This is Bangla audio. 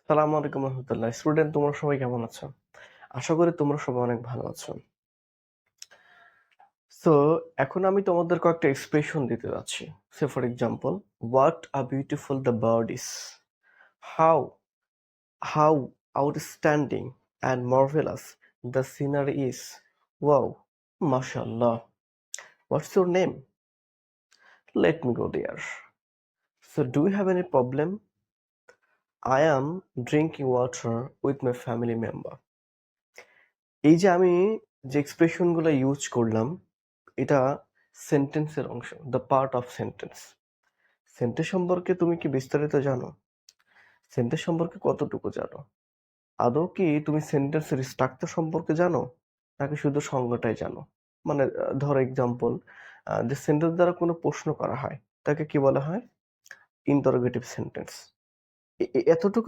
সালামু আলাইকুম রহমতুল্লাহ। স্টুডেন্ট তোমরা সবাই কেমন আছো? আশা করি তোমরা সবাই অনেক ভালো আছো। সো এখন আমি তোমাদের কয়েকটা এক্সপ্রেশন দিতে যাচ্ছি। Say for example, what a beautiful the bird is, how how outstanding and marvellous the scenery is, wow মাশাআল্লাহ, what's your name, let me go there, so do you have any problem, I am drinking water with my family member. এই যে আমি যে এক্সপ্রেশনগুলো ইউজ করলাম, এটা সেন্টেন্সের অংশ, the part of sentence. Sentence সম্পর্কে তুমি কি বিস্তারিত জানো? সেন্টেন্স সম্পর্কে কতটুকু জানো? আদৌ কি তুমি সেন্টেন্সের স্ট্রাকচার সম্পর্কে জানো, নাকি শুধু সংজ্ঞাটাই জানো? মানে ধরো এক্সাম্পল, যে সেন্টেন্স দ্বারা কোনো প্রশ্ন করা হয় তাকে কি বলা হয়? Interrogative sentence. এতটুকু